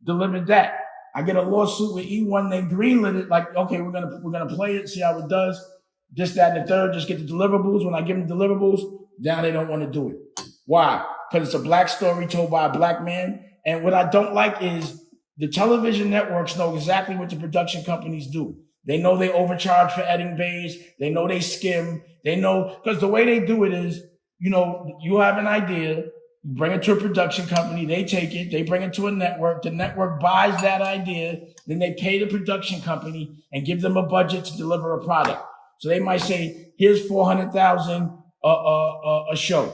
delivered that. I get a lawsuit with E1, they greenlit it, like, okay, we're gonna play it, see how it does, this, that, and the third, just get the deliverables. When I give them deliverables, now they don't want to do it. Why? Because it's a black story told by a black man. And what I don't like is the television networks know exactly what the production companies do. They know they overcharge for editing bays. They know they skim. They know, because the way they do it is, you have an idea, you bring it to a production company, they take it, they bring it to a network, the network buys that idea, then they pay the production company and give them a budget to deliver a product. So they might say, here's $400,000 a show.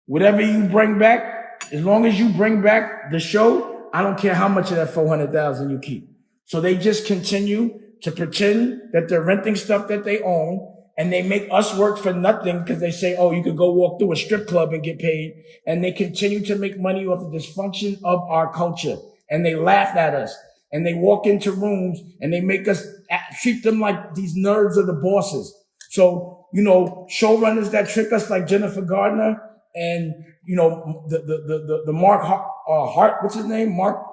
Whatever you bring back, as long as you bring back the show, I don't care how much of that $400,000 you keep. So they just continue to pretend that they're renting stuff that they own, and they make us work for nothing because they say, oh, you could go walk through a strip club and get paid. And they continue to make money off the dysfunction of our culture. And they laugh at us. And they walk into rooms and they make us treat them like these nerds are the bosses. So, showrunners that trick us like Jennifer Gardner and, the Mark Hart, what's his name? Mark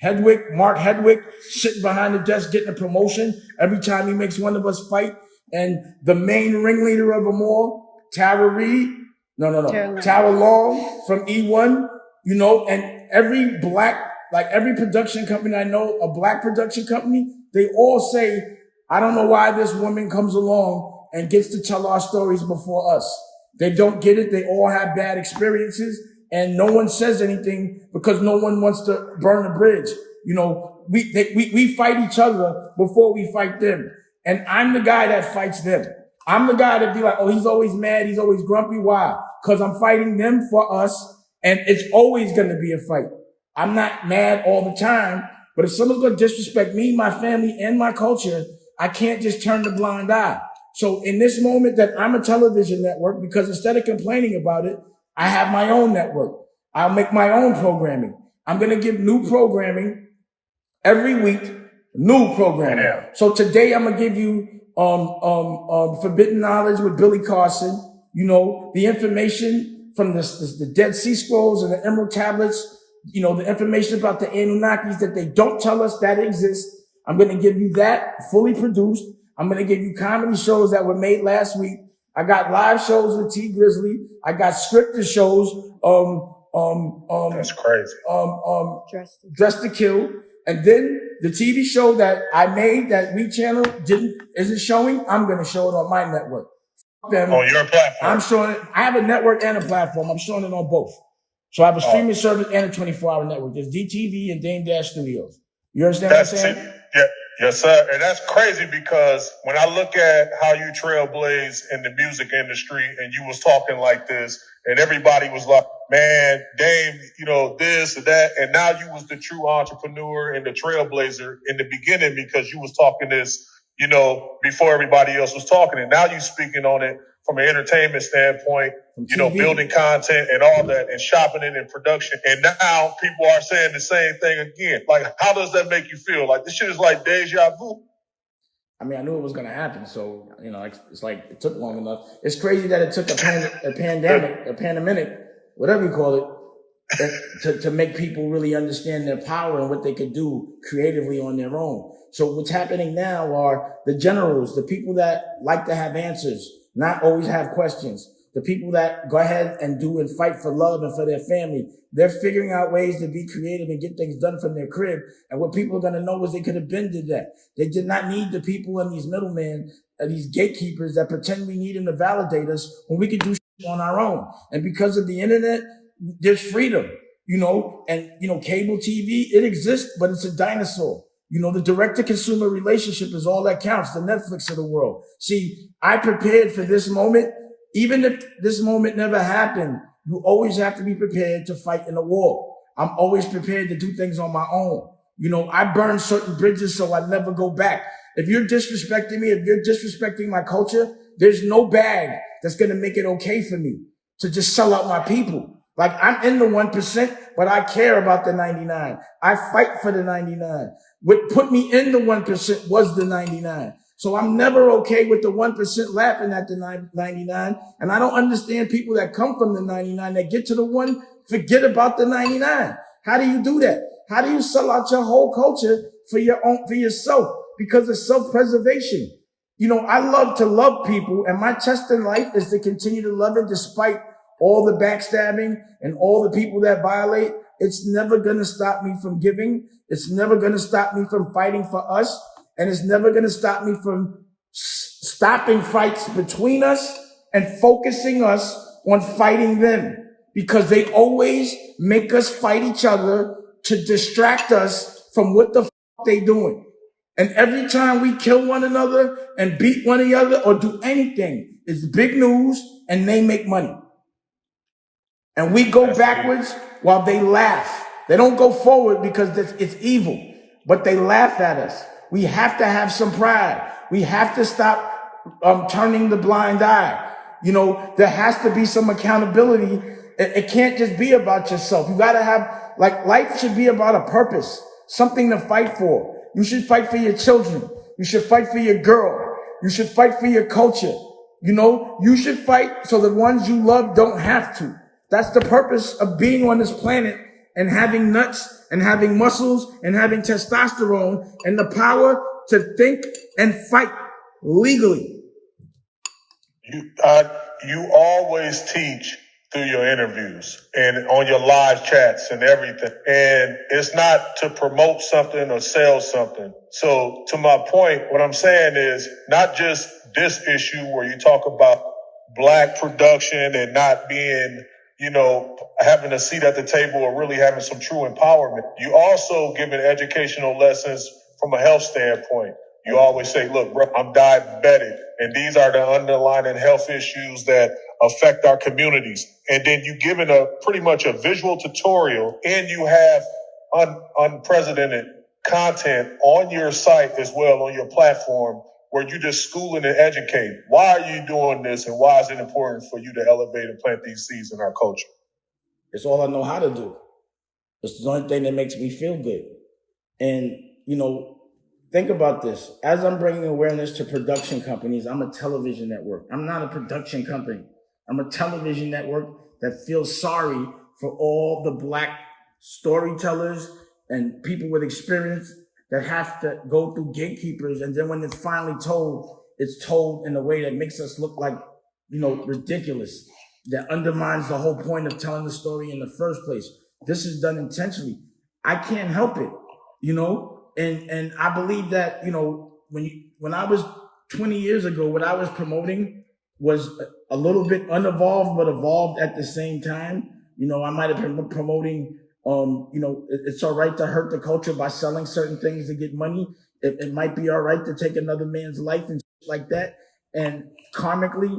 Hedwig, sitting behind the desk getting a promotion every time he makes one of us fight. And the main ringleader of them all, Tara Long from E1, and every production company I know, a black production company, they all say, I don't know why this woman comes along and gets to tell our stories before us. They don't get it. They all have bad experiences and no one says anything because no one wants to burn the bridge. We fight each other before we fight them. And I'm the guy that fights them. I'm the guy that be like, oh, he's always mad. He's always grumpy. Why? Because I'm fighting them for us. And it's always going to be a fight. I'm not mad all the time. But if someone's going to disrespect me, my family, and my culture, I can't just turn the blind eye. So in this moment that I'm a television network, because instead of complaining about it, I have my own network. I'll make my own programming. I'm going to give new programming every week. New programming. Yeah. So today I'm gonna give you Forbidden Knowledge with Billy Carson. The information from the Dead Sea Scrolls and the Emerald Tablets. The information about the Anunnakis that they don't tell us that exists. I'm gonna give you that fully produced. I'm gonna give you comedy shows that were made last week. I got live shows with T Grizzly. I got scripted shows. That's crazy. Dressed to Kill. And then the TV show that I made that We Channel isn't showing, I'm going to show it on my network. On your platform? I'm showing it. I have a network and a platform. I'm showing it on both. So I have a streaming service and a 24-hour network. There's DTV and Dame Dash Studios. You understand what I'm saying? Yeah, yes, sir. And that's crazy because when I look at how you trailblaze in the music industry and you was talking like this and everybody was like, man, Dame, this or that. And now you was the true entrepreneur and the trailblazer in the beginning because you was talking this, before everybody else was talking. And now you speaking on it from an entertainment standpoint, building content and all that and shopping it in production. And now people are saying the same thing again. Like, how does that make you feel? Like, this shit is like deja vu. I mean, I knew it was going to happen. So, it's like it took long enough. It's crazy that it took a pandemic, whatever you call it, to make people really understand their power and what they could do creatively on their own. So what's happening now are the generals, the people that like to have answers, not always have questions. The people that go ahead and do and fight for love and for their family, they're figuring out ways to be creative and get things done from their crib. And what people are going to know is they could have been did that. They did not need the people and these middlemen, these gatekeepers that pretend we need them to validate us when we can do shit on our own. And because of the internet, there's freedom, and, cable TV, it exists, but it's a dinosaur. The direct-to-consumer relationship is all that counts, the Netflix of the world. See, I prepared for this moment. Even if this moment never happened, you always have to be prepared to fight in a war. I'm always prepared to do things on my own. I burn certain bridges so I never go back. If you're disrespecting me, if you're disrespecting my culture, there's no bag that's going to make it okay for me to just sell out my people. Like, I'm in the 1%, but I care about the 99. I fight for the 99. What put me in the 1% was the 99. So I'm never okay with the 1% laughing at the 99. And I don't understand people that come from the 99 that get to the 1, forget about the 99. How do you do that? How do you sell out your whole culture for yourself? Because of self-preservation. You know, I love to love people, and my test in life is to continue to love it despite all the backstabbing and all the people that violate. It's never going to stop me from giving. It's never going to stop me from fighting for us. And it's never going to stop me from stopping fights between us and focusing us on fighting them, because they always make us fight each other to distract us from what the they doing. And every time we kill one another and beat one another or do anything, it's big news and they make money. And we go backwards while they laugh. They don't go forward because it's evil, but they laugh at us. We have to have some pride. We have to stop turning the blind eye. You know, there has to be some accountability. It can't just be about yourself. You got to have, like, life should be about a purpose, something to fight for. You should fight for your children. You should fight for your girl. You should fight for your culture. You know, you should fight so the ones you love don't have to. That's the purpose of being on this planet and having nuts and having muscles and having testosterone and the power to think and fight legally. You always teach through your interviews and on your live chats and everything. And it's not to promote something or sell something. So to my point, what I'm saying is not just this issue where you talk about black production and not being, you know, having a seat at the table or really having some true empowerment. You also giving educational lessons from a health standpoint. You always say, look, bro, I'm diabetic, and these are the underlying health issues that affect our communities. And then you giving pretty much a visual tutorial, and you have unprecedented content on your site as well, on your platform, where you just schooling and educate. Why are you doing this, and why is it important for you to elevate and plant these seeds in our culture? It's all I know how to do. It's the only thing that makes me feel good. And, you know, think about this. As I'm bringing awareness to production companies, I'm a television network. I'm not a production company. I'm a television network that feels sorry for all the black storytellers and people with experience that have to go through gatekeepers. And then when it's finally told, it's told in a way that makes us look like, you know, ridiculous, that undermines the whole point of telling the story in the first place. This is done intentionally. I can't help it, you know? And I believe that, you know, when I was 20 years ago, what I was promoting was a little bit unevolved, but evolved at the same time. You know, I might have been promoting, you know, it's all right to hurt the culture by selling certain things to get money. It might be all right to take another man's life and like that. And karmically,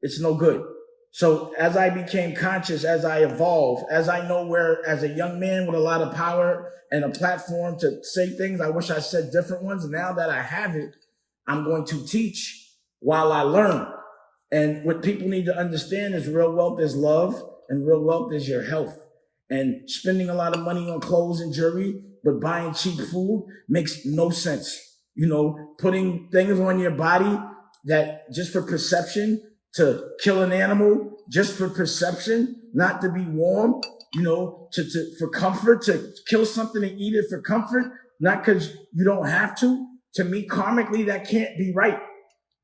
it's no good. So as I became conscious, as I evolved, as I know where, as a young man with a lot of power and a platform to say things, I wish I said different ones. Now that I have it, I'm going to teach while I learn. And what people need to understand is real wealth is love, and real wealth is your health. And spending a lot of money on clothes and jewelry, but buying cheap food makes no sense. You know, putting things on your body that just for perception, to kill an animal just for perception, not to be warm, you know, for comfort, to kill something and eat it for comfort, not because you don't have to. To me, karmically, that can't be right,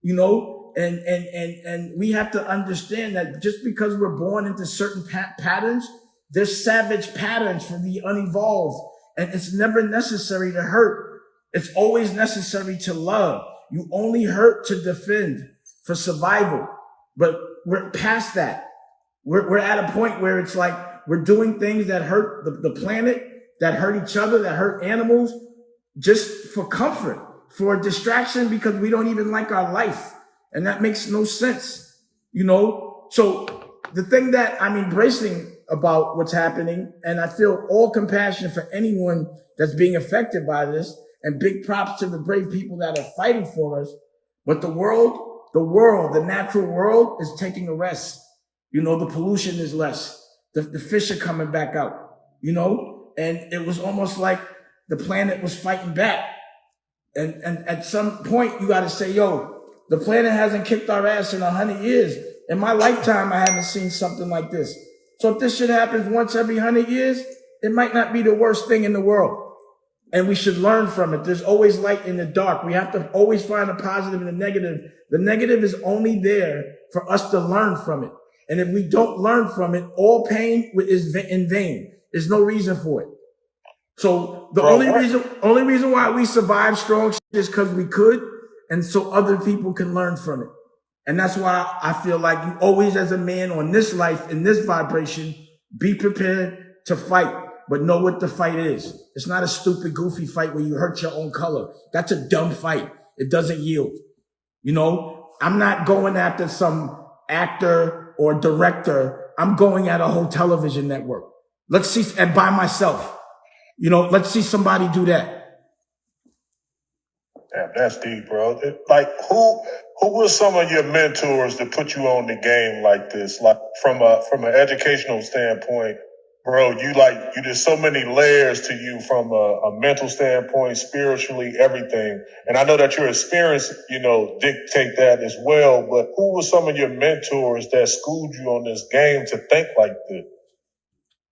you know. And we have to understand that just because we're born into certain patterns, there's savage patterns for the unevolved, and it's never necessary to hurt. It's always necessary to love. You only hurt to defend, for survival. But we're past that. We're at a point where it's like we're doing things that hurt the planet, that hurt each other, that hurt animals, just for comfort, for a distraction, because we don't even like our life. And that makes no sense, you know? So the thing that I'm embracing about what's happening, and I feel all compassion for anyone that's being affected by this, and big props to the brave people that are fighting for us, but the natural world is taking a rest. You know, the pollution is less. The fish are coming back out, you know, and it was almost like the planet was fighting back. And at some point you got to say, yo, the planet hasn't kicked our ass in 100 years. In my lifetime, I haven't seen something like this. So if this shit happens once every 100 years, it might not be the worst thing in the world. And we should learn from it. There's always light in the dark. We have to always find a positive and a negative. The negative is only there for us to learn from it. And if we don't learn from it, all pain is in vain. There's no reason for it. So the only reason why we survive strong is because we could, and so other people can learn from it. And that's why I feel like you always, as a man on this life, in this vibration, be prepared to fight, but know what the fight is. It's not a stupid, goofy fight where you hurt your own color. That's a dumb fight. It doesn't yield. You know, I'm not going after some actor or director. I'm going at a whole television network. Let's see, and by myself. You know, let's see somebody do that. Damn, that's deep, bro. Like, who were some of your mentors that put you on the game like this? Like, from an educational standpoint, bro, there's so many layers to you from a mental standpoint, spiritually, everything. And I know that your experience, dictate that as well. But who were some of your mentors that schooled you on this game to think like this?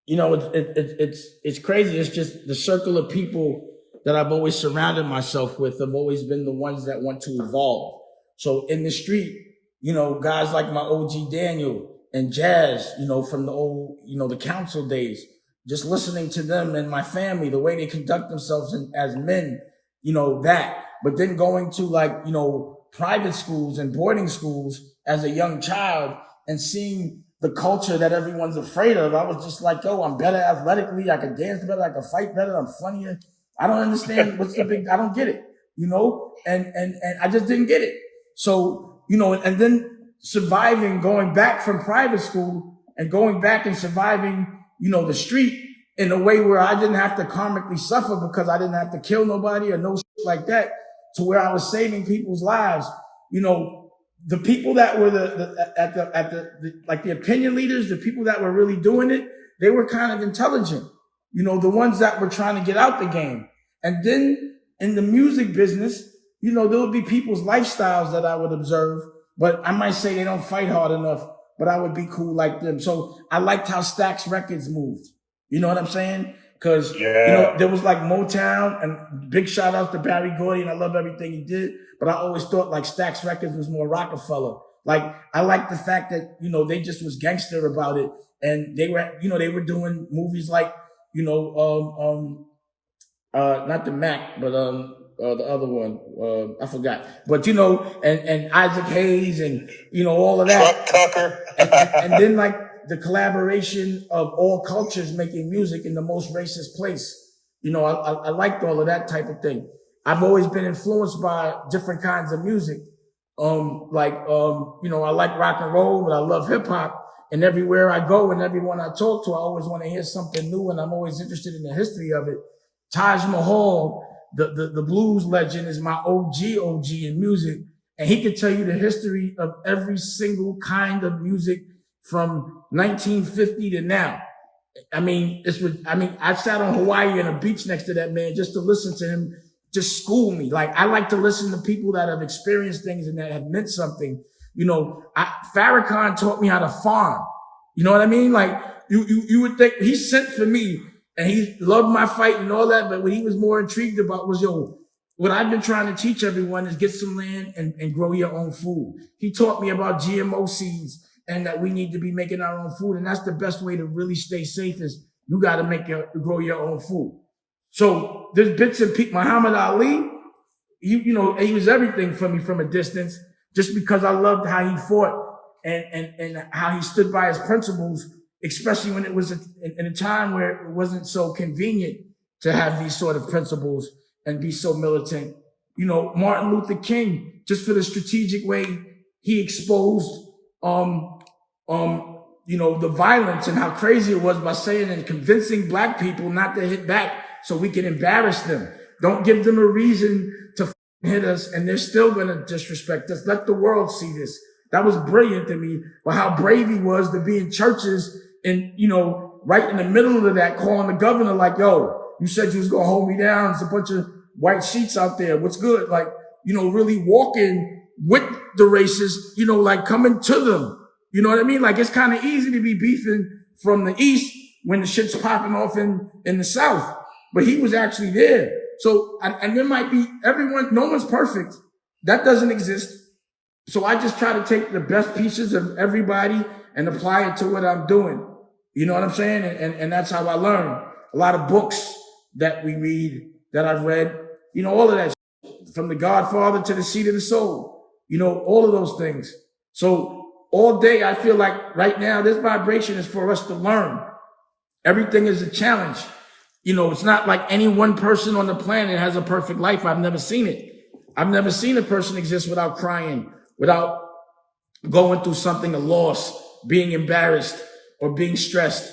You know, it's crazy. It's just the circle of people that I've always surrounded myself with have always been the ones that want to evolve. So in the street, guys like my OG Daniel and Jazz, from the old, the council days, just listening to them and my family, the way they conduct themselves as men, that. But then going to private schools and boarding schools as a young child and seeing the culture that everyone's afraid of, I was just like, yo, I'm better athletically. I can dance better. I can fight better. I'm funnier. I don't understand I don't get it, and I just didn't get it. So, and then surviving, going back from private school and going back and surviving, the street in a way where I didn't have to karmically suffer because I didn't have to kill nobody or no shit like that, to where I was saving people's lives. The people that were the opinion leaders, the people that were really doing it, they were kind of intelligent. The ones that were trying to get out the game. And then in the music business, there would be people's lifestyles that I would observe, but I might say they don't fight hard enough, but I would be cool like them. So I liked how Stax Records moved. You know what I'm saying? Because, there was like Motown, and big shout out to Barry Gordy, and I love everything he did. But I always thought like Stax Records was more Rockefeller. Like, I like the fact that, they just was gangster about it. And they were, they were doing movies like, not the Mac, but, the other one, I forgot. But, and Isaac Hayes and, all of that. Truck Tucker. and then like the collaboration of all cultures making music in the most racist place. I liked all of that type of thing. I've always been influenced by different kinds of music. I like rock and roll, but I love hip hop. And everywhere I go and everyone I talk to, I always want to hear something new, and I'm always interested in the history of it. Taj Mahal, the blues legend, is my OG in music. And he could tell you the history of every single kind of music from 1950 to now. I sat on Hawaii on a beach next to that man just to listen to him, just school me. Like, I like to listen to people that have experienced things and that have meant something. Farrakhan taught me how to farm. You know what I mean? Like, you would think he sent for me and he loved my fight and all that, but what he was more intrigued about was, what I've been trying to teach everyone is get some land and grow your own food. He taught me about GMO seeds and that we need to be making our own food. And that's the best way to really stay safe, is you got to grow your own food. So there's bits and pieces. Muhammad Ali, he was everything for me from a distance, just because I loved how he fought and how he stood by his principles, especially when it was in a time where it wasn't so convenient to have these sort of principles and be so militant. Martin Luther King, just for the strategic way he exposed, the violence and how crazy it was by saying and convincing black people not to hit back so we can embarrass them. Don't give them a reason to hit us, and they're still going to disrespect us. Let the world see this. That was brilliant to me, but how brave he was to be in churches and, right in the middle of that, calling the governor like, yo, you said you was going to hold me down. There's a bunch of white sheets out there. What's good? Like, really walking with the racists, like coming to them. You know what I mean? Like, it's kind of easy to be beefing from the East when the shit's popping off in the South, but he was actually there. So, and there might be no one's perfect. That doesn't exist. So I just try to take the best pieces of everybody and apply it to what I'm doing. You know what I'm saying? And that's how I learn. A lot of books that we read, that I've read, all of that shit, from The Godfather to The Seat of the Soul, all of those things. So all day I feel like right now this vibration is for us to learn. Everything is a challenge. It's not like any one person on the planet has a perfect life. I've never seen it. I've never seen a person exist without crying, without going through something, a loss, being embarrassed, or being stressed.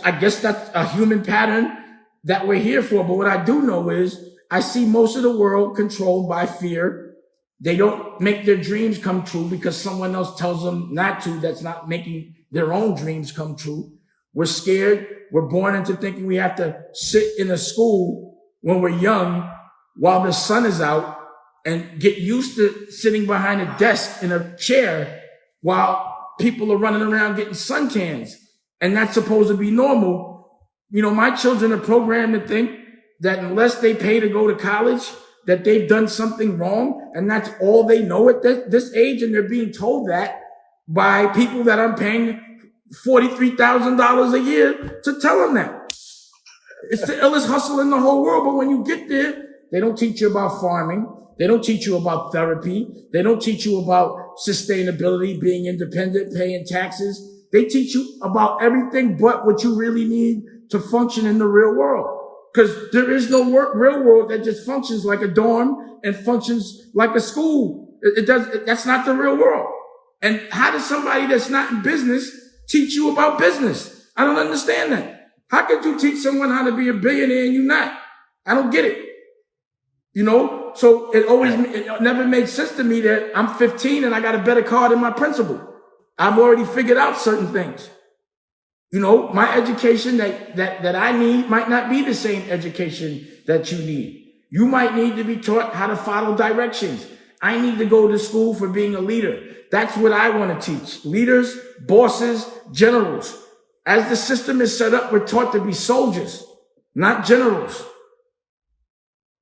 I guess that's a human pattern that we're here for. But what I do know is I see most of the world controlled by fear. They don't make their dreams come true because someone else tells them not to. That's not making their own dreams come true. We're scared. We're born into thinking we have to sit in a school when we're young while the sun is out and get used to sitting behind a desk in a chair while people are running around getting suntans. And that's supposed to be normal. My children are programmed to think that unless they pay to go to college, that they've done something wrong. And that's all they know at this age. And they're being told that by people that I'm paying $43,000 a year to tell them that. It's the illest hustle in the whole world. But when you get there, they don't teach you about farming. They don't teach you about therapy. They don't teach you about sustainability, being independent, paying taxes. They teach you about everything but what you really need to function in the real world. Because there is no real world that just functions like a dorm and functions like a school. That's not the real world. And how does somebody that's not in business teach you about business? I don't understand that. How could you teach someone how to be a billionaire and you not? I don't get it. So it never made sense to me that I'm 15 and I got a better car than my principal. I've already figured out certain things. My education that I need might not be the same education that you need. You might need to be taught how to follow directions. I need to go to school for being a leader. That's what I want to teach. Leaders, bosses, generals. As the system is set up, we're taught to be soldiers, not generals.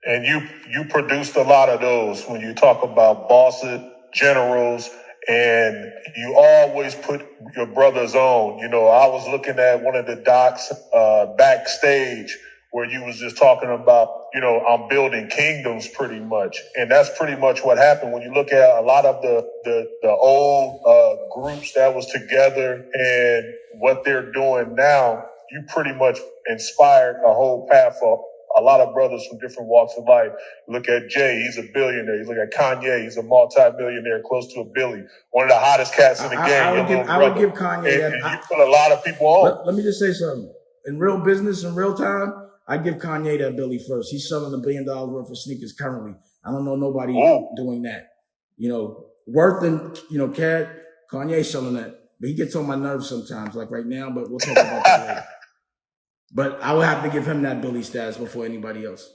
And you produced a lot of those when you talk about bosses, generals, and you always put your brothers on. I was looking at one of the docs backstage where you was just talking about, I'm building kingdoms pretty much. And that's pretty much what happened when you look at a lot of the old groups that was together and what they're doing now. You pretty much inspired a whole path for a lot of brothers from different walks of life. Look at Jay, he's a billionaire. You look at Kanye, he's a multi-millionaire, close to a billion. One of the hottest cats in the game. I would give Kanye that. And you put a lot of people on. Let me just say something. In real business, in real time, I give Kanye that Billy first. He's selling $1 billion worth of sneakers currently. I don't know nobody doing that. Worth and, Cat, Kanye's selling that. But he gets on my nerves sometimes, like right now, but we'll talk about that later. But I will have to give him that Billy status before anybody else.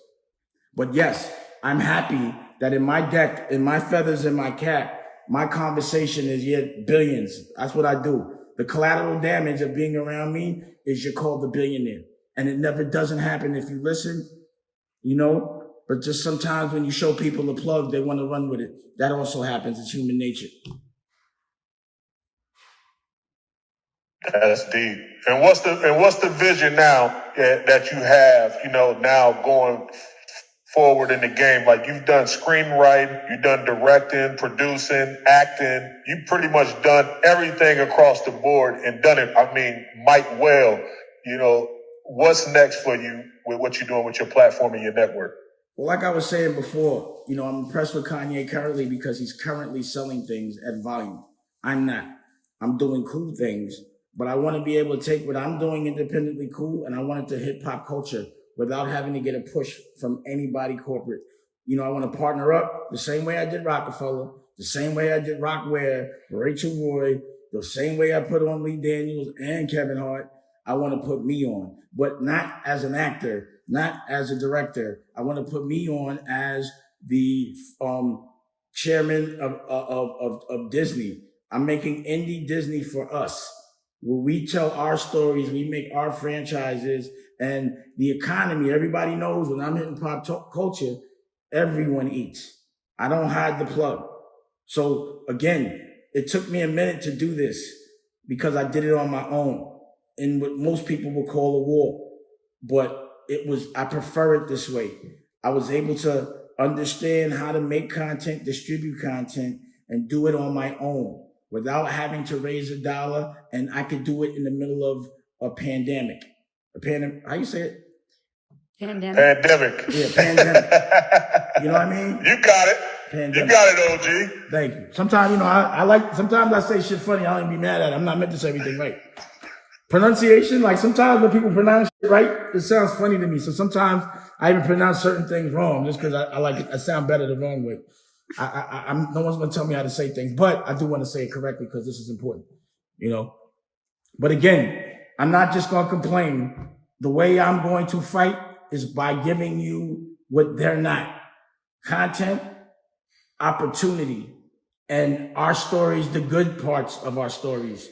But yes, I'm happy that in my deck, in my feathers, in my cap, my conversation is billions. That's what I do. The collateral damage of being around me is you're called the billionaire. And it never doesn't happen if you listen, but just sometimes when you show people a plug, they want to run with it. That also happens. It's human nature. That's deep. And what's the vision now that you have, now going forward in the game? Like you've done screenwriting, you've done directing, producing, acting. You've pretty much done everything across the board and done it, might well. What's next for you with what you're doing with your platform and your network? Well, like I was saying before, I'm impressed with Kanye currently because he's currently selling things at volume. I'm not. I'm doing cool things. But I want to be able to take what I'm doing independently cool, and I want it to hit pop culture without having to get a push from anybody corporate. I want to partner up the same way I did Rockefeller, the same way I did Rockware, Rachel Roy, the same way I put on Lee Daniels and Kevin Hart. I want to put me on, but not as an actor, not as a director. I want to put me on as the chairman of Disney. I'm making indie Disney for us. where we tell our stories, we make our franchises, and the economy. Everybody knows when I'm hitting pop culture, everyone eats. I don't hide the plug. So again, it took me a minute to do this because I did it on my own in what most people would call a war. But I prefer it this way. I was able to understand how to make content, distribute content, and do it on my own without having to raise $1. And I could do it in the middle of a pandemic. How you say it? Pandemic. Yeah, pandemic. You know what I mean? You got it. Pandemic. You got it, OG. Thank you. Sometimes, sometimes I say shit funny. I don't even be mad at it. I'm not meant to say everything right. Pronunciation, like sometimes when people pronounce shit right, it sounds funny to me. So sometimes I even pronounce certain things wrong just because I like it. I sound better the wrong way. I'm no one's going to tell me how to say things, but I do want to say it correctly because this is important, But again, I'm not just going to complain. The way I'm going to fight is by giving you what they're not. Content, opportunity, and our stories, the good parts of our stories.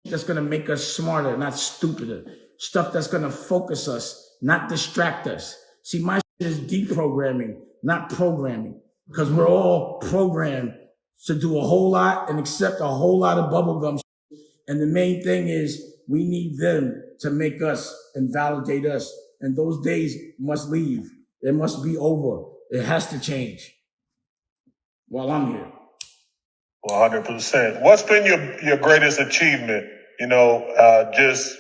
That's going to make us smarter, not stupider. Stuff that's going to focus us, not distract us. See, my shit is deprogramming, not programming, because we're all programmed to do a whole lot and accept a whole lot of bubblegum shit. And the main thing is we need them to make us and validate us. And those days must leave. It must be over. It has to change while I'm here. 100%. What's been your greatest achievement, just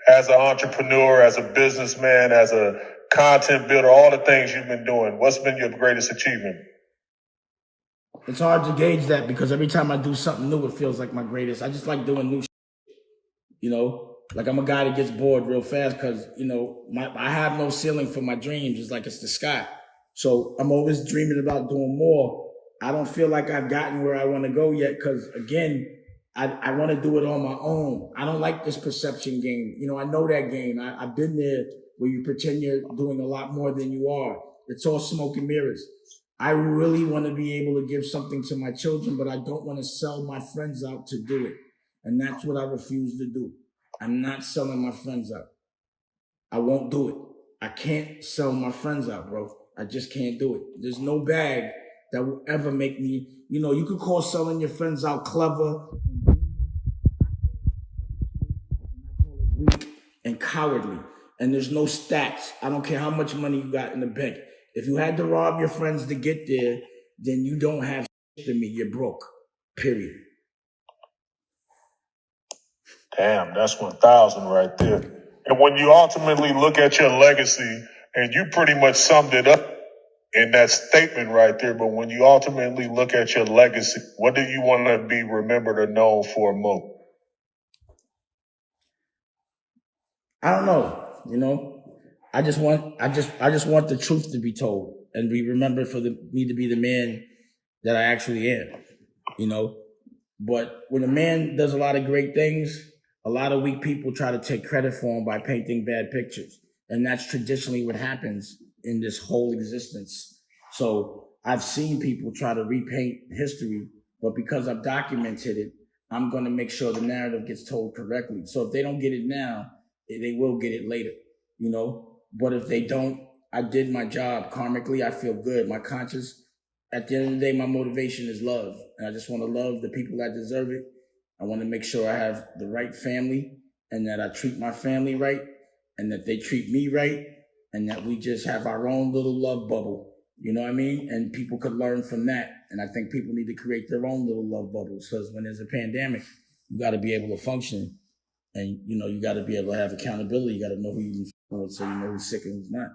as an entrepreneur, as a businessman, as a content builder, all the things you've been doing? What's been your greatest achievement? It's hard to gauge that because every time I do something new, it feels like my greatest. I just like doing new shit, Like I'm a guy that gets bored real fast because, I have no ceiling for my dreams. It's like it's the sky. So I'm always dreaming about doing more. I don't feel like I've gotten where I want to go yet because, again, I want to do it on my own. I don't like this perception game. I know that game. I've been there where you pretend you're doing a lot more than you are. It's all smoke and mirrors. I really want to be able to give something to my children, but I don't want to sell my friends out to do it. And that's what I refuse to do. I'm not selling my friends out. I won't do it. I can't sell my friends out, bro. I just can't do it. There's no bag that will ever make me, you could call selling your friends out clever and cowardly. And there's no stats. I don't care how much money you got in the bank. If you had to rob your friends to get there, then you don't have shit to me. You're broke. Period. Damn, that's 1,000 right there. And when you ultimately look at your legacy, and you pretty much summed it up in that statement right there, but when you ultimately look at your legacy, what do you want to be remembered or known for most? I don't know. I just want the truth to be told and be remembered for me to be the man that I actually am. But when a man does a lot of great things, a lot of weak people try to take credit for him by painting bad pictures. And that's traditionally what happens in this whole existence. So I've seen people try to repaint history, but because I've documented it, I'm going to make sure the narrative gets told correctly. So if they don't get it now, they will get it later, But if they don't, I did my job karmically. I feel good. My conscience, at the end of the day, my motivation is love. And I just want to love the people that deserve it. I want to make sure I have the right family and that I treat my family right and that they treat me right and that we just have our own little love bubble. You know what I mean? And people could learn from that. And I think people need to create their own little love bubbles because when there's a pandemic, you got to be able to function. And, you got to be able to have accountability. You got to know who you're with so you know who's sick and who's not.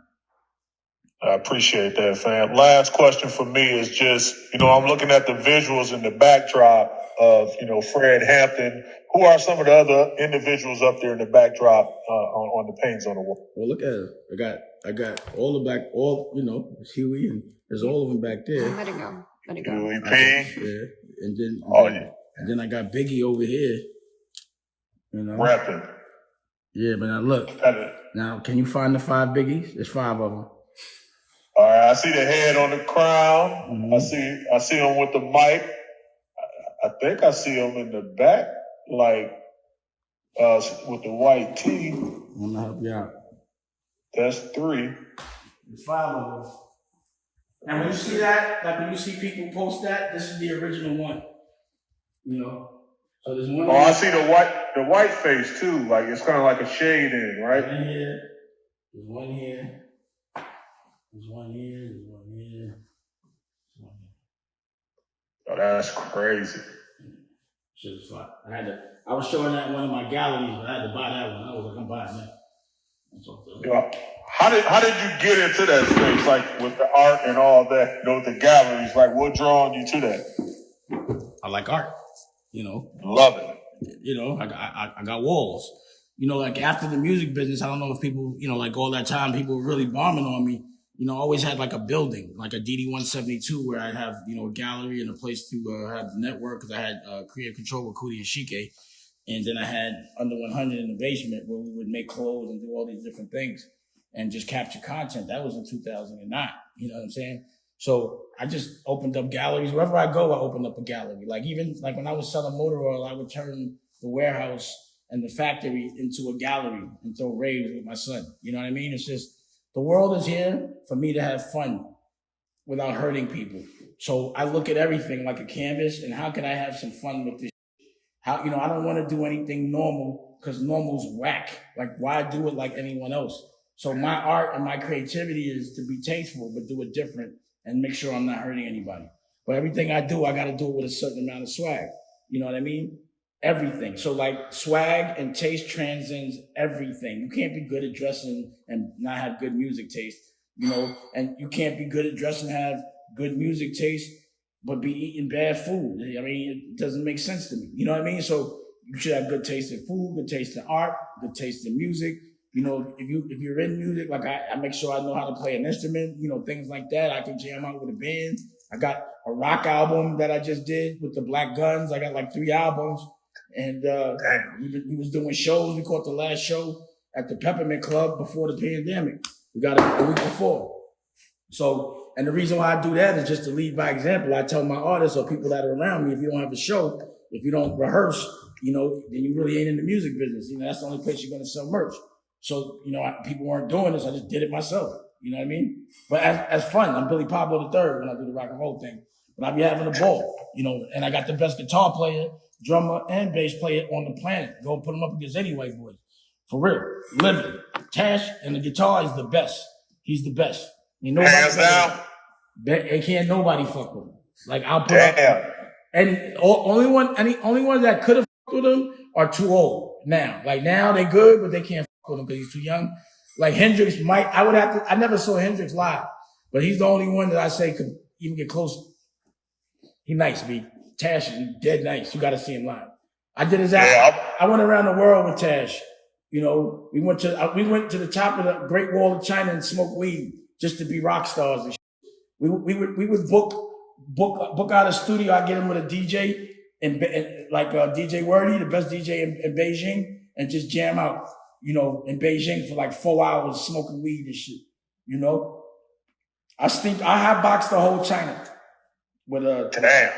I appreciate that, fam. Last question for me is just, I'm looking at the visuals in the backdrop of, Fred Hampton. Who are some of the other individuals up there in the backdrop on the paintings on the wall? Well, look at it. I got all the back, it's Huey and there's all of them back there. Let it go. Huey P. Yeah. And then I got Biggie over here. Rapping. Yeah, but now look. Now, can you find the 5 Biggies? There's 5 of them. All right, I see the head on the crown. Mm-hmm. I see him with the mic. I think I see him in the back, like with the white tee. I'm gonna help you out. That's 3. There's 5 of us. And when you see that, like when you see people post that, this is the original one. You know? So there's one. Oh, I see the white face too. Like it's kind of like a shade in, right? One here. There's one here. There's one here. There's one here. There's one here. Oh, that's crazy. Shit is fly. I was showing that in one of my galleries, but I had to buy that one. I was like, I'm buying that. Yeah. How did you get into that space, like with the art and all that? You know, the galleries. Like, what drawn you to that? I like art. You know. Love it. You know, I got walls. You know, like after the music business, I don't know if people, you know, like all that time, people were really bombing on me. You know, I always had like a building, like a DD 172, where I'd have, you know, a gallery and a place to have the network, because I had creative control with Cootie and Shike. And then I had Under 100 in the basement, where we would make clothes and do all these different things and just capture content. That was in 2009. You know what I'm saying? So I just opened up galleries. Wherever I go, I opened up a gallery. Like even like when I was selling motor oil, I would turn the warehouse and the factory into a gallery and throw raves with my son. You know what I mean? It's just, the world is here for me to have fun without hurting people. So I look at everything like a canvas, and how can I have some fun with this? How, you know, I don't want to do anything normal, because normal's whack. Like, why do it like anyone else? So my art and my creativity is to be tasteful, but do it different and make sure I'm not hurting anybody. But everything I do, I got to do it with a certain amount of swag. You know what I mean? Everything. So like swag and taste transcends everything. You can't be good at dressing and not have good music taste, you know, and you can't be good at dressing and have good music taste, but be eating bad food. I mean, it doesn't make sense to me. You know what I mean? So you should have good taste in food, good taste in art, good taste in music. You know, if you're in music, like I make sure I know how to play an instrument, you know, things like that. I can jam out with a band. I got a rock album that I just did with the Black Guns. I got like 3 albums. And we was doing shows. We caught the last show at the Peppermint Club before the pandemic. We got it a week before. So, and the reason why I do that is just to lead by example. I tell my artists or people that are around me, if you don't have a show, if you don't rehearse, you know, then you really ain't in the music business. You know, that's the only place you're going to sell merch. So, you know, people weren't doing this. I just did it myself. You know what I mean? But as fun, I'm Billy Pablo III when I do the rock and roll thing. But I be having a ball, you know, and I got the best guitar player, drummer, and bass player on the planet. Go put them up against any white boy. For real. Living. Tash and the guitar is the best. He's the best. Hands down. And can't nobody fuck with him. Like I'll put up. And only ones that could have fucked with him are too old now. Like now they good, but they can't fuck with him because he's too young. Like Hendrix I never saw Hendrix live, but he's the only one that I say could even get close. He nice, B. Tash is dead nice. You got to see him live. I did his album. I went around the world with Tash. You know, we went to the top of the Great Wall of China and smoked weed just to be rock stars and shit. We would book out a studio. I get him with a DJ and like DJ Wordy, the best DJ in Beijing, and just jam out. You know, in Beijing for like 4 hours smoking weed and shit. You know, I hotboxed the whole China with a. Damn.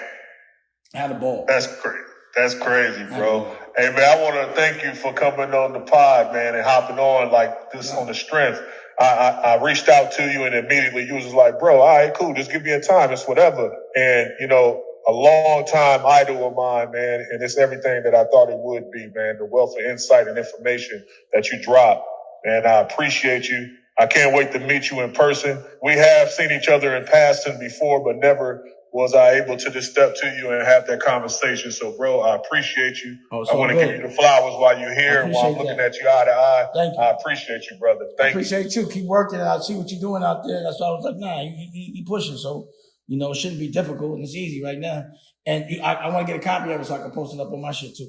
I had a ball. That's great. That's crazy, bro. Hey, man, I want to thank you for coming on the pod, man, and hopping on like this on the strength. I reached out to you and immediately you was just like, bro, all right, cool. Just give me a time. It's whatever. And, you know, a long time idol of mine, man. And it's everything that I thought it would be, man. The wealth of insight and information that you drop. And I appreciate you. I can't wait to meet you in person. We have seen each other in passing before, but never was I able to just step to you and have that conversation. So, bro, I appreciate you. I want to give you the flowers while you're here and while I'm looking at you eye to eye. Thank you. I appreciate you, brother. Thank you. I appreciate you. Keep working, and I see what you're doing out there. That's why I was like, nah, you pushing. So, you know, it shouldn't be difficult, and it's easy right now. And I want to get a copy of it so I can post it up on my shit, too.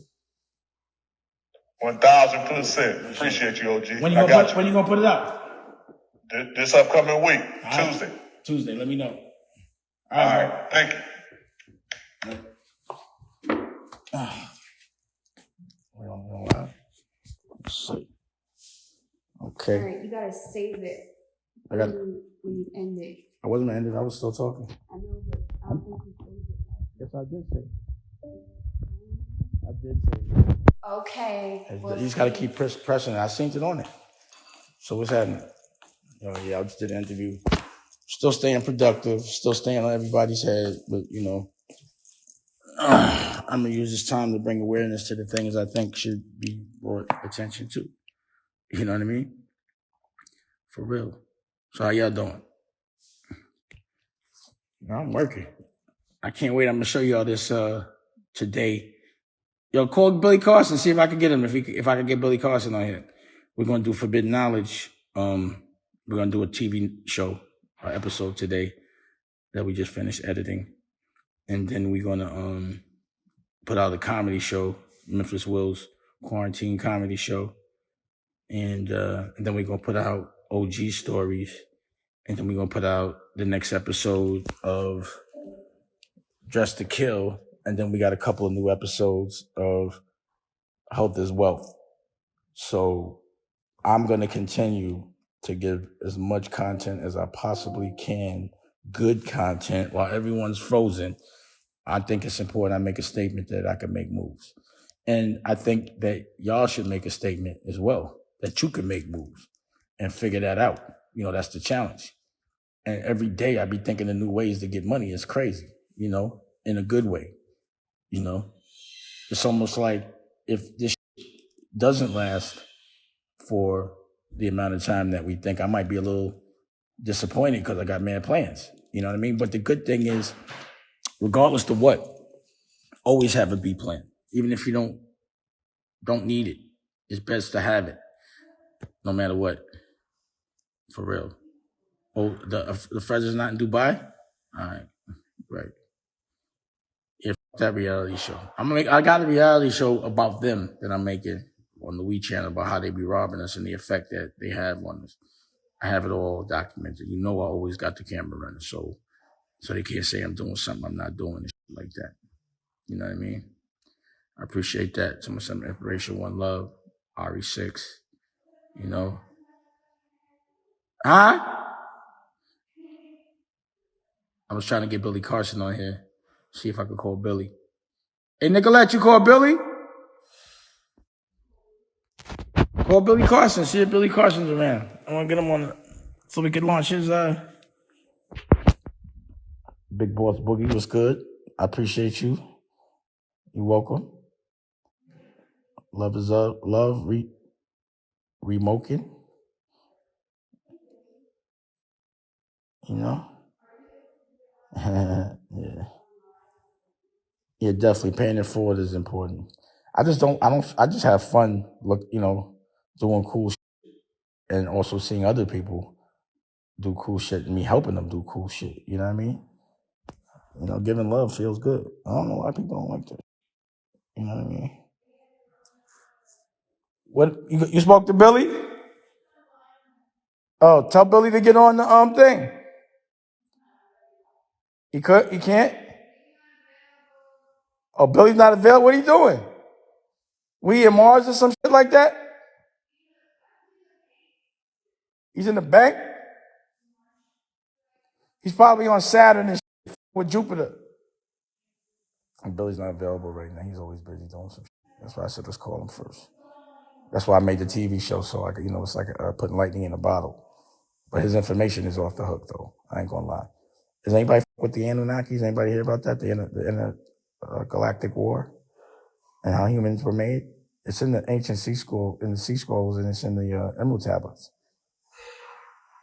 1,000%. Appreciate you, OG. When you going to put it up? This upcoming week, Tuesday. Tuesday, let me know. All right. Thank you. Let's see. Okay. All right, you gotta save it. I got. When you end it. I wasn't gonna end it. I was still talking. I know, but I don't think you saved it. Yes, I did say. I did say. Okay. You just got to keep pressing it. I seen it on it. So what's happening? Yeah, I just did an interview. Still staying productive, still staying on everybody's head, but I'm gonna use this time to bring awareness to the things I think should be brought attention to. You know what I mean? For real. So how y'all doing? I'm working. I can't wait. I'm gonna show y'all this today. Yo, call Billy Carson, see if I can get him. If I can get Billy Carson on here, we're gonna do Forbidden Knowledge. We're gonna do a TV show episode today that we just finished editing, and then we're gonna put out a comedy show, Memphis Will's quarantine comedy show, and then we're gonna put out OG stories, and then we're gonna put out the next episode of Dress to Kill, and then we got a couple of new episodes of Health is Wealth. So I'm going to continue to give as much content as I possibly can, good content, while everyone's frozen. I think it's important I make a statement that I can make moves. And I think that y'all should make a statement as well, that you can make moves and figure that out. That's the challenge. And every day I be thinking of new ways to get money. It's crazy, in a good way. It's almost like if this doesn't last for the amount of time that we think, I might be a little disappointed because I got mad plans. You know what I mean? But the good thing is, regardless of what, always have a B plan. Even if you don't need it, it's best to have it, no matter what. For real. Oh, the Feds is not in Dubai? All right, right. Yeah, that reality show. I got a reality show about them that I'm making on the WE channel about how they be robbing us and the effect that they have on us. I have it all documented. I always got the camera running, so they can't say I'm doing something I'm not doing and shit like that. You know what I mean? I appreciate that. Some inspiration, one love, RE6. Huh? I was trying to get Billy Carson on here. See if I could call Billy. Hey, Nicolette, you call Billy? Call Billy Carson. See if Billy Carson's around. I want to get him on so we can launch his Big Boss Boogie. Was good. I appreciate you. You're welcome. Love is up. Love remoking. Yeah. Yeah, definitely paying it forward is important. I just have fun doing cool shit and also seeing other people do cool shit and me helping them do cool shit. You know what I mean? Giving love feels good. I don't know why people don't like that. You know what I mean? What you spoke to Billy? Oh, tell Billy to get on the thing. He can't? Oh, Billy's not available. What are you doing? We in Mars or some shit like that? He's in the bank? He's probably on Saturn and shit with Jupiter. And Billy's not available right now. He's always busy doing some shit. That's why I said let's call him first. That's why I made the TV show, so I could, it's like putting lightning in a bottle. But his information is off the hook, though. I ain't gonna lie. Is anybody with the Anunnakis? Anybody hear about that? The intergalactic war and how humans were made? It's in the ancient sea scrolls, and it's in the Emerald tablets.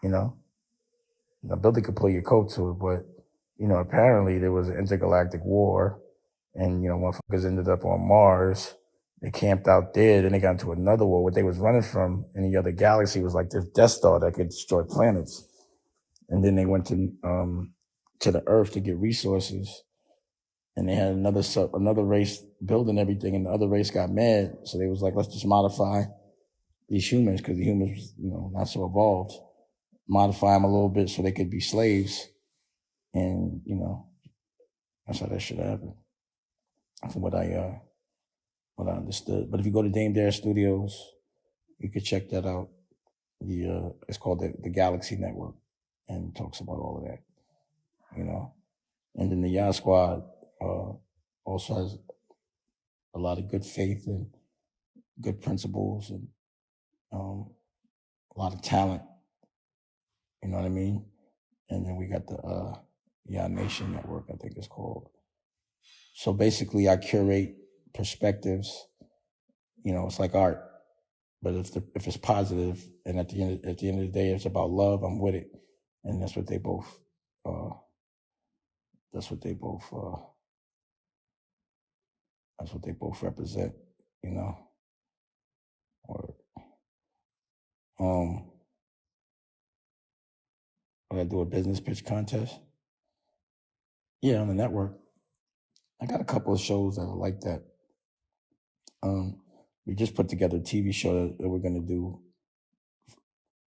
Now, Billy could pull your coat to it, but apparently there was an intergalactic war, and motherfuckers ended up on Mars. They camped out there, then they got into another war. What they was running from in the other galaxy was like this Death Star that could destroy planets. And then they went to the Earth to get resources. And they had another race building everything, and the other race got mad. So they was like, let's just modify these humans, because the humans, not so evolved. Modify them a little bit so they could be slaves. And, that's how that should happen. From what I understood. But if you go to Dame Dare Studios, you could check that out. It's called the Galaxy Network, and it talks about all of that, And then the Yah Squad also has a lot of good faith and good principles and a lot of talent. You know what I mean? And then we got the Yeah Nation Network, I think it's called. So basically, I curate perspectives. It's like art, but if it's positive, and at the end of the day, it's about love. I'm with it, and that's what they both. That's what they both. That's what they both represent. Or when I do a business pitch contest. Yeah, on the network. I got a couple of shows that are like that. We just put together a TV show that we're going to do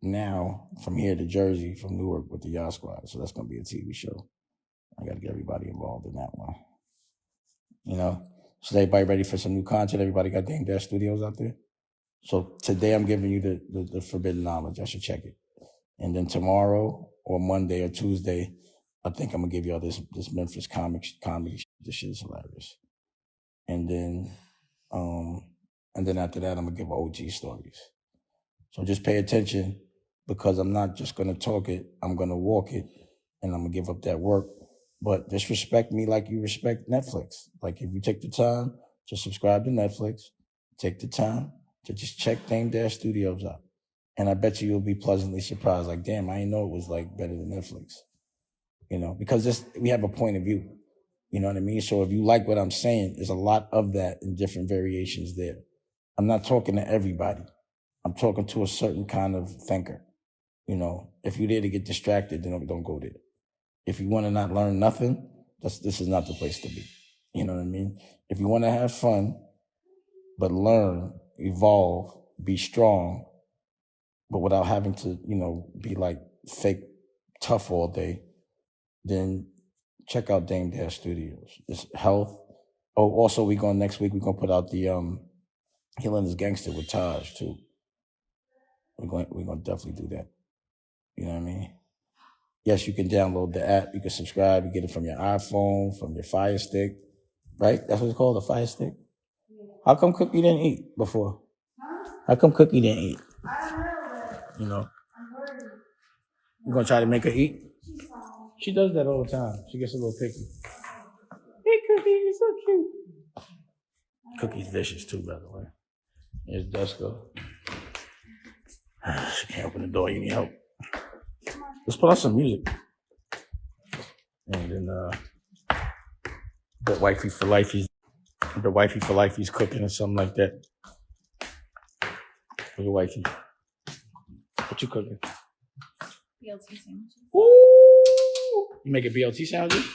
now from here to Jersey, from Newark with the Yacht Squad. So that's going to be a TV show. I got to get everybody involved in that one. So everybody ready for some new content? Everybody got Dame Dash Studios out there? So today I'm giving you the forbidden knowledge. I should check it. And then tomorrow or Monday or Tuesday, I think I'm going to give y'all this Memphis comedy. This shit is hilarious. And then after that, I'm going to give OG stories. So just pay attention, because I'm not just going to talk it. I'm going to walk it, and I'm going to give up that work. But just respect me like you respect Netflix. Like if you take the time to subscribe to Netflix, take the time to just check Dame Dash Studios out. And I bet you'll be pleasantly surprised. Like, damn, I didn't know it was like better than Netflix. Because we have a point of view. You know what I mean? So if you like what I'm saying, there's a lot of that in different variations there. I'm not talking to everybody. I'm talking to a certain kind of thinker. If you're there to get distracted, then don't go there. If you want to not learn nothing, this is not the place to be. You know what I mean? If you want to have fun, but learn, evolve, be strong, but without having to, be like fake tough all day, then check out Dame Dash Studios. It's health. Oh, also next week we're gonna put out the Healing is Gangster with Taj too. We're gonna definitely do that. You know what I mean? Yes, you can download the app. You can subscribe. You get it from your iPhone, from your Fire Stick, right? That's what it's called, a Fire Stick. How come Cookie didn't eat before? How come Cookie didn't eat? I don't know. You gonna try to make her eat? She does that all the time. She gets a little picky. Hey, Cookie, you're so cute. Cookie's vicious too, by the way. Here's Dusko. She can't open the door. You need help. Let's put on some music. And then the wifey for life, he's cooking or something like that. For your wifey. What you cooking? BLT sandwiches. Ooh! You making BLT sandwiches?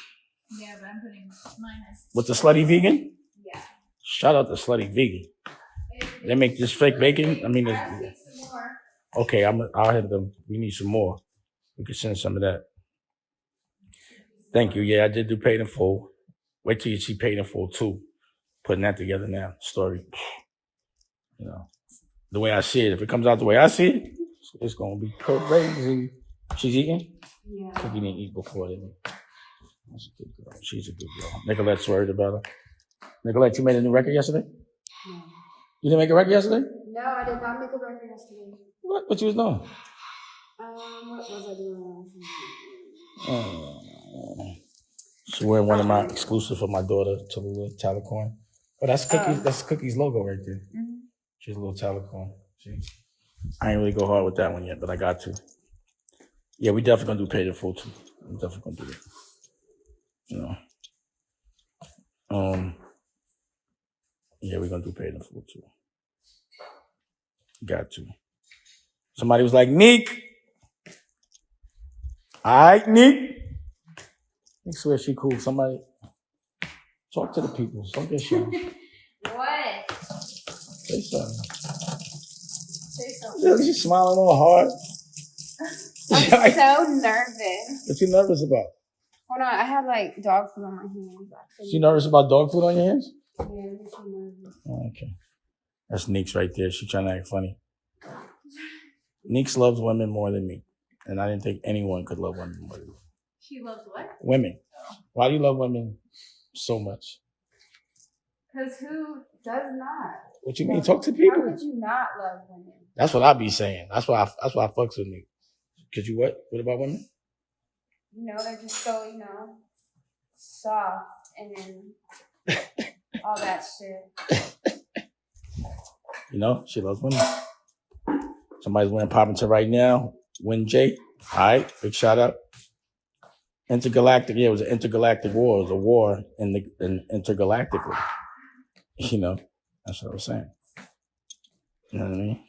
Yeah, but I'm putting mine as... With the slutty vegan? Yeah. Shout out to slutty vegan. They make this fake bacon. I mean, okay, I'll hit them. We need some more. We can send some of that. Thank you. Yeah, I did do paid in full. Wait till you see paid in full too. Putting that together now. Story. The way I see it. If it comes out the way I see it, it's gonna be crazy. She's eating? Yeah. Cookie didn't eat before, didn't he? That's a good girl. She's a good girl. Nicolette's worried about her. Nicolette, you made a new record yesterday? No. You didn't make a record yesterday? No, I did not make a record yesterday. What you was doing? What was I doing? She's wearing one of my exclusive for my daughter, Tallulah Talacorn. Oh, that's Cookie. That's Cookie's logo right there. Mm-hmm. She's a little Talacorn. See, I ain't really go hard with that one yet, but I got to. Yeah, we definitely gonna do paid in full too. I'm definitely gonna do it. Yeah, we're gonna do paid in full too. Got to. Somebody was like, Neek. All right, Neek. I swear she cool. Somebody talk to the people. Something shy. What? Say something. Say something. Look, she's smiling all hard. I'm so nervous. What you nervous about? Hold on, I have like dog food on my hands. You nervous about dog food on your hands? Yeah, I'm just so nervous. Oh, okay. That's Neeks right there. She trying to act funny. Neeks loves women more than me. And I didn't think anyone could love women more than me. She loves what? Women. Why do you love women so much? Because who does not? What you mean? Talk to people. How could you not love women? That's what I be saying. That's why I fucks with me. Cause you what? What about women? You know, they're just so, soft and all that shit. You know, she loves women. Somebody's wearing Poppington right now. Win J. All right, big shout out. Intergalactic, yeah, it was an intergalactic war. It was a war in intergalactically. You know, that's what I was saying. You know what I mean?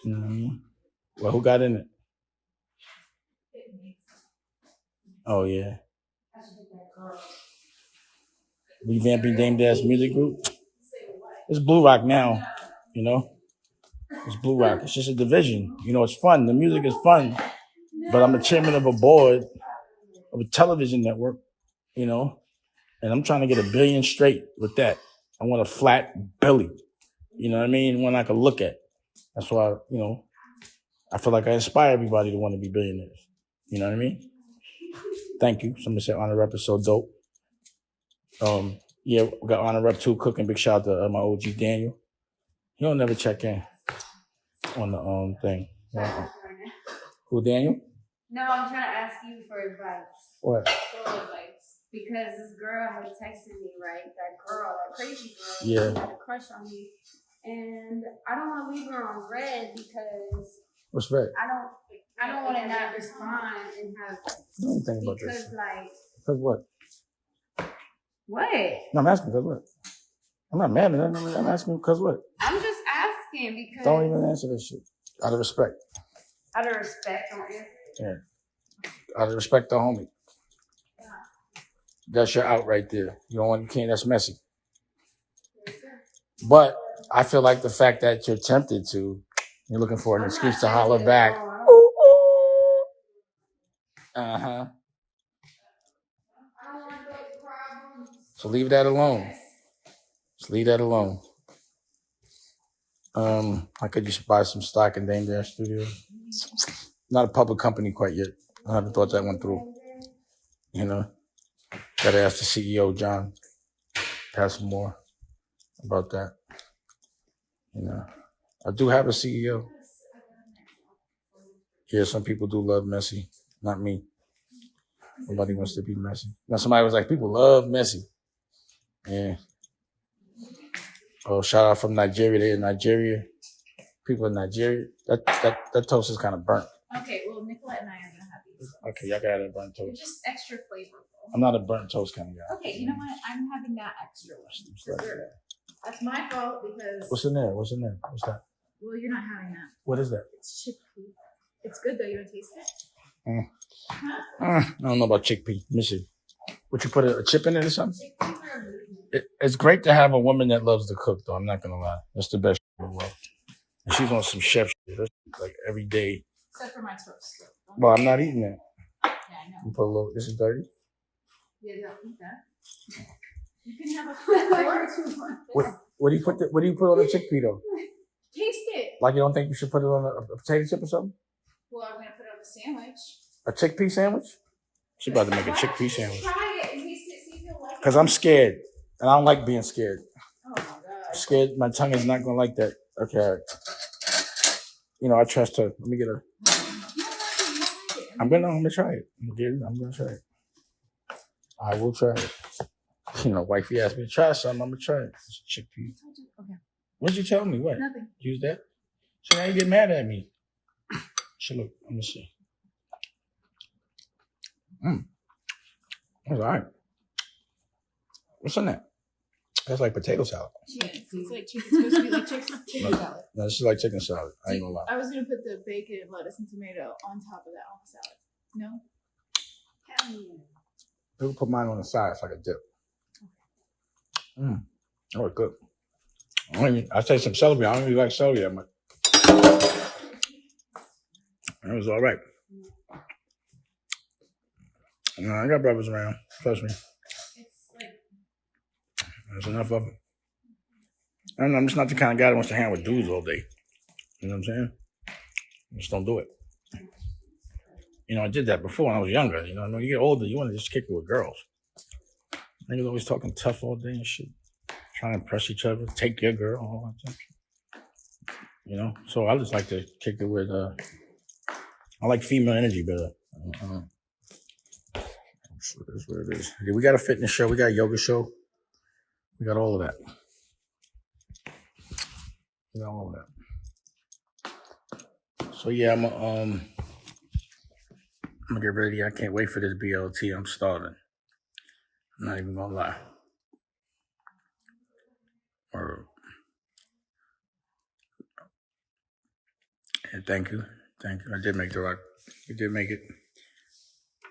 You know what I mean? Well, who got in it? Oh yeah. Revamping Dame Dash music group. It's Blue Rock now, you know. It's Blue Rock. It's just a division. You know, it's fun. The music is fun. But I'm the chairman of a board of a television network, you know, and I'm trying to get $1 billion straight with that. I want a flat belly. You know what I mean? One I can look at. That's why, you know, I feel like I inspire everybody to want to be billionaires. You know what I mean? Thank you. Somebody said Honor Rep is so dope. Yeah, we got Honor Rep 2 cooking. Big shout out to my OG Daniel. He don't never check in on the thing. Who, Daniel? No, I'm trying to ask you for advice. What? For advice. Because this girl had texted me, right? That girl, that crazy girl. Yeah. She had a crush on me. And I don't want to leave her on red because What's red? I don't want to not respond and have Don't think about because this. like Because what? what? No, I'm asking because what? I'm not mad at that. I'm asking because what? I'm just asking because Don't even answer this shit. Out of respect. out of respect, don't you? Yeah. Out of respect to homie. That's your out right there. You can't, that's messy. But I feel like the fact that you're tempted to, you're looking for an excuse to holler back. Uh-huh. So leave that alone. Just leave that alone. I could just buy some stock in Dame Dash Studio. Not a public company quite yet. I haven't thought that one through. You know, gotta ask the CEO, John, pass more about that. You know, I do have a CEO. Yeah, some people do love messy. Not me. Nobody wants to be messy. Now somebody was like, people love messy. Yeah. Oh, shout out from Nigeria. They're in Nigeria. People in Nigeria. That toast is kind of burnt. Okay, well, Nicolette and I are gonna have these. Okay, y'all got that burnt They're toast. just extra flavorful. I'm not a burnt toast kind of guy. Okay, you know what? I'm having that extra one. That's my fault because. What's in there? What's that? Well, you're not having that. What is that? It's chickpea. It's good though. You want to taste it? I don't know about chickpea. Let me see. Would you put a chip in it or something? Chickpeas are a movement. It's great to have a woman that loves to cook, though. I'm not gonna lie. That's the best in the world. And she's on some chef shit. That's like every day. Except for my toast. Well, I'm not eating that. Yeah, I know. You put a little. This is dirty. Yeah, don't eat that. You can have a fat or What do you put? What do you put on the chickpea though? Taste it. Like you don't think you should put it on a potato chip or something? Well, I'm gonna put it on a sandwich. A chickpea sandwich? She about to make a chickpea sandwich. Try it and taste it. See if you like it. Cause I'm scared, and I don't like being scared. Oh my god. I'm scared. My tongue is not gonna like that. Okay. All right. You know, I trust her. Let me get her. I'm gonna try it. I'm gonna try it. I will try it. You know, wifey asked me to try something. I'm gonna try it. It's chickpea. Okay. What'd you tell me? What? Nothing. Use that? So now you get mad at me. So look, let me see. That's all right. What's in that? That's like potato salad. Yeah, it's like chicken. It's supposed to be like chicken salad. No, this is like chicken salad. I ain't gonna lie. I was gonna put the bacon, lettuce, and tomato on top of that on the salad. No. People put mine on the side. It's like a dip. Oh, it's good. I taste some celery. I don't really like celery that much. It was all right. No, I got brothers around. Trust me. It's like. There's enough of them. I'm just not the kind of guy that wants to hang out with dudes all day. You know what I'm saying? I just don't do it. You know, I did that before when I was younger. You know, when you get older, you want to just kick it with girls. Niggas always talking tough all day and shit. Trying to impress each other, take your girl, all that stuff. You know? So I just like to kick it with, I like female energy better. So that's what it is. We got a fitness show, we got a yoga show. We got all of that. We got all of that. So yeah, I'm gonna get ready. I can't wait for this BLT. I'm starving. I'm not even gonna lie. And thank you. I did make the rock. You did make it.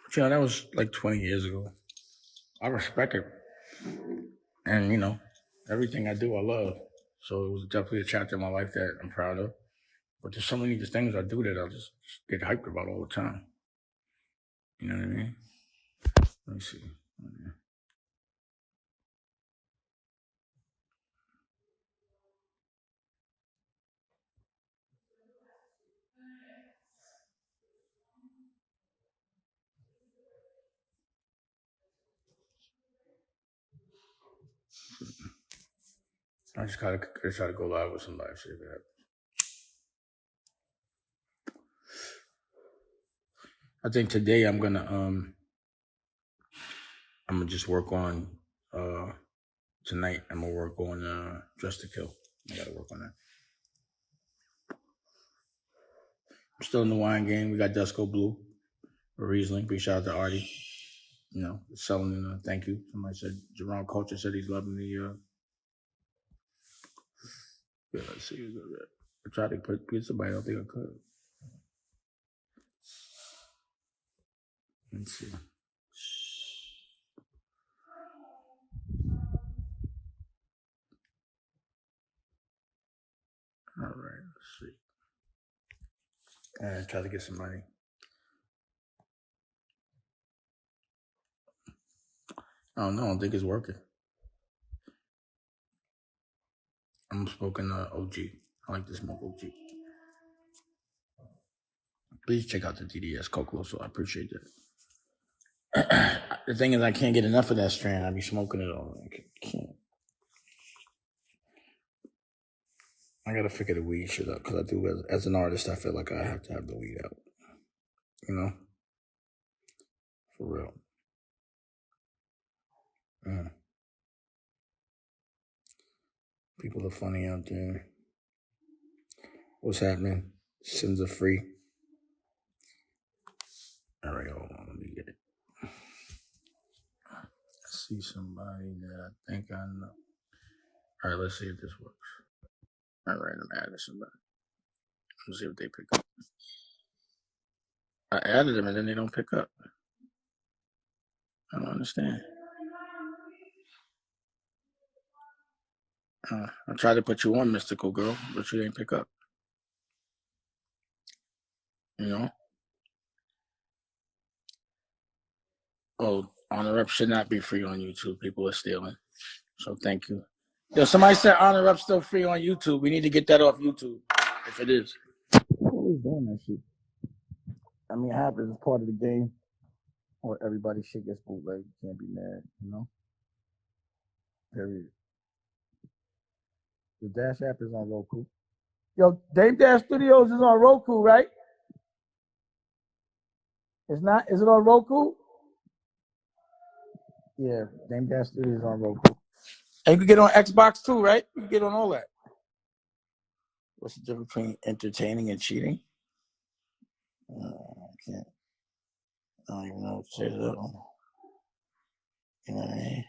But, you know, that was like 20 years ago. I respect it. And, you know, everything I do, I love. So it was definitely a chapter in my life that I'm proud of. But there's so many just things I do that I just get hyped about all the time. You know what I mean? Let me see. I just gotta try to go live with somebody, see if it happens. I think today I'm gonna just work on tonight. I'm gonna work on Dress to Kill. I gotta work on that. I'm still in the wine game. We got Dusko Blue or Riesling. Big shout out to Artie. You know, selling in thank you. Somebody said Jerome Culture said he's loving the yeah, let's see. I tried to get somebody, I don't think I could. Let's see. All right, let's see. And try to get some money. I don't know. I don't think it's working. I'm smoking OG. I like to smoke OG. Please check out the DDS Coke so I appreciate that. The thing is, I can't get enough of that strand. I be smoking it all. I can't. I gotta figure the weed shit out because I do as an artist. I feel like I have to have the weed out. You know, for real. People are funny out there. What's happening? Sims are free. All right, hold on. Let me get it. I see somebody that I think I know. All right, let's see if this works. All right, I'm adding somebody. Let's see if they pick up. I added them and then they don't pick up. I don't understand. I tried to put you on, Mystical Girl, but you didn't pick up. You know? Oh, Honor Up should not be free on YouTube. People are stealing. So thank you. Yo, somebody said Honor Up still free on YouTube. We need to get that off YouTube, if it is. Always doing that shit. I mean, it happens. It's part of the game. Or everybody's shit gets bootleg. You can't be mad, you know? Period. The Dash app is on Roku. Yo, Dame Dash Studios is on Roku, right? It's not? Is it on Roku? Yeah, Dame Dash Studios is on Roku. And you can get on Xbox too, right? You can get on all that. What's the difference between entertaining and cheating? I can't. I don't even know what to say to that one. You know what I mean?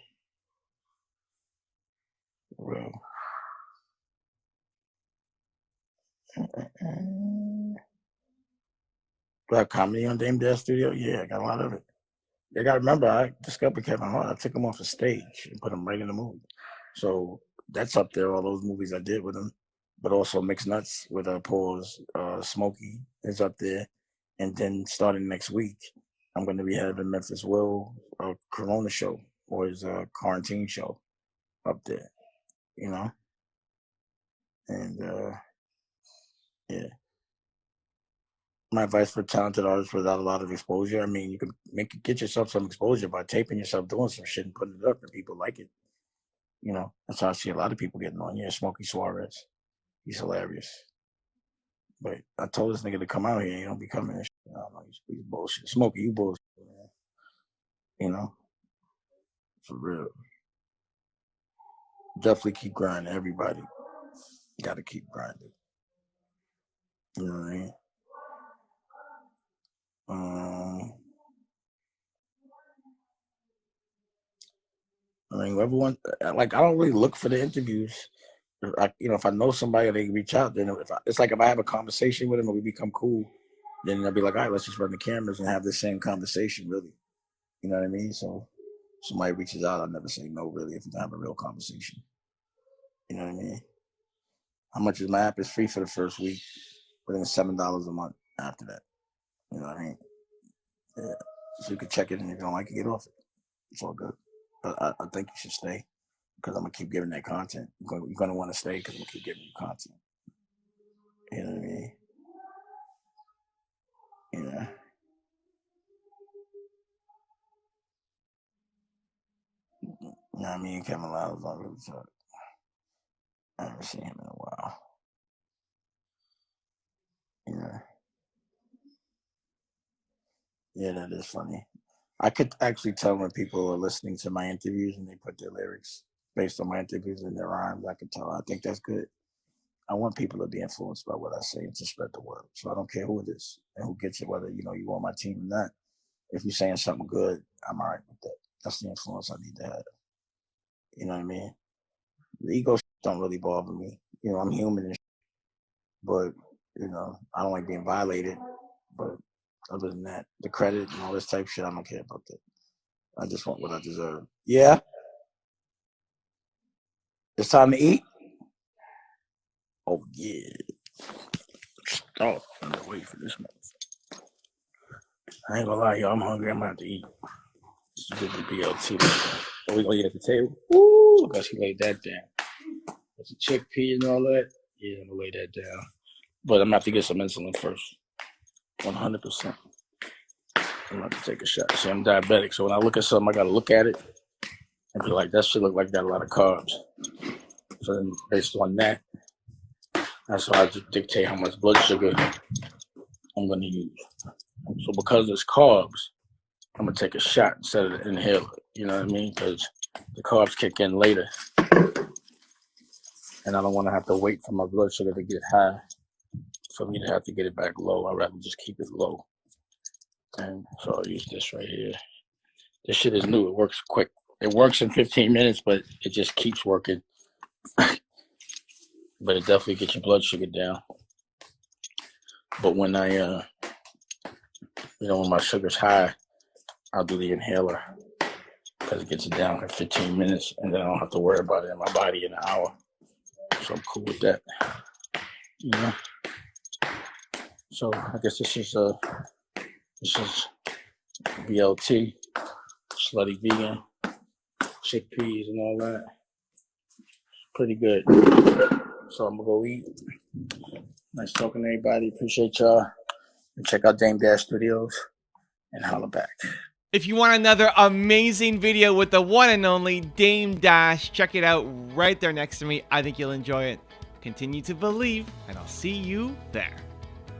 Real. Black comedy on Dame Dash Studio? Yeah, I got a lot of it. You got to remember, I discovered Kevin Hart. I took him off the stage and put him right in the movie. So that's up there, all those movies I did with him. But also Mixed Nuts with Paul's Smokey is up there. And then starting next week, I'm going to be having Memphis Will Corona show or his quarantine show up there, you know? And yeah. My advice for talented artists without a lot of exposure. I mean, you can get yourself some exposure by taping yourself doing some shit and putting it up, and people like it. You know, that's how I see a lot of people getting on. Yeah, Smokey Suarez, he's hilarious. But I told this nigga to come out here. You don't be coming. And shit. I don't know, he's bullshit. Smokey, you bullshit, man. You know, for real. Definitely keep grinding. Everybody got to keep grinding. You know what I mean? I mean, everyone, like, I don't really look for the interviews. If I know somebody, they reach out. Then it's like if I have a conversation with them and we become cool, then they'll be like, all right, let's just run the cameras and have the same conversation, really. You know what I mean? So somebody reaches out, I'll never say no, really, if we can have a real conversation. You know what I mean? How much is my app? It's free for the first week, but then it's $7 a month after that. You know what I mean? Yeah. So you can check it, and if you don't like it, get off it. It's all good. But I think you should stay because I'm going to keep giving that content. You're going to want to stay because I'm going to keep giving you content. You know what I mean? Yeah. You know what I mean? Kevin Lyle's not really talk. I haven't seen him in a while. Yeah. Yeah, that is funny. I could actually tell when people are listening to my interviews and they put their lyrics based on my interviews in their rhymes. I could tell. I think that's good. I want people to be influenced by what I say and to spread the word. So I don't care who it is and who gets it, whether you on my team or not. If you're saying something good, I'm all right with that. That's the influence I need to have. You know what I mean? The ego don't really bother me. I'm human and but I don't like being violated. But other than that, the credit and all this type of shit, I don't care about that. I just want what I deserve. Yeah. It's time to eat. Oh yeah. Oh, I'm gonna wait for this month. I ain't gonna lie, y'all. I'm hungry. I'm gonna have to eat. Good to BLT. Are we gonna eat at the table? Woo! Look how she laid that down. With the chickpea and all that. Yeah, I'm gonna lay that down. But I'm gonna have to get some insulin first. 100%. I'm gonna have to take a shot. See, I'm diabetic, so when I look at something, I gotta look at it and be like, that shit look like it got a lot of carbs. So then, based on that, that's how I just dictate how much blood sugar I'm gonna use. So because it's carbs, I'm gonna take a shot instead of the inhaler. You know what I mean? Because the carbs kick in later, and I don't want to have to wait for my blood sugar to get high for me to have to get it back low. I'd rather just keep it low. And so I'll use this right here. This shit is new. It works quick. It works in 15 minutes, but it just keeps working. But it definitely gets your blood sugar down. But when I, when my sugar's high, I'll do the inhaler because it gets it down in 15 minutes, and then I don't have to worry about it in my body in an hour. So I'm cool with that. So I guess this is BLT, slutty vegan, chickpeas and all that. Pretty good. So I'm gonna go eat. Nice talking to everybody. Appreciate y'all. And check out Dame Dash Studios and holla back. If you want another amazing video with the one and only Dame Dash, check it out right there next to me. I think you'll enjoy it. Continue to believe, and I'll see you there.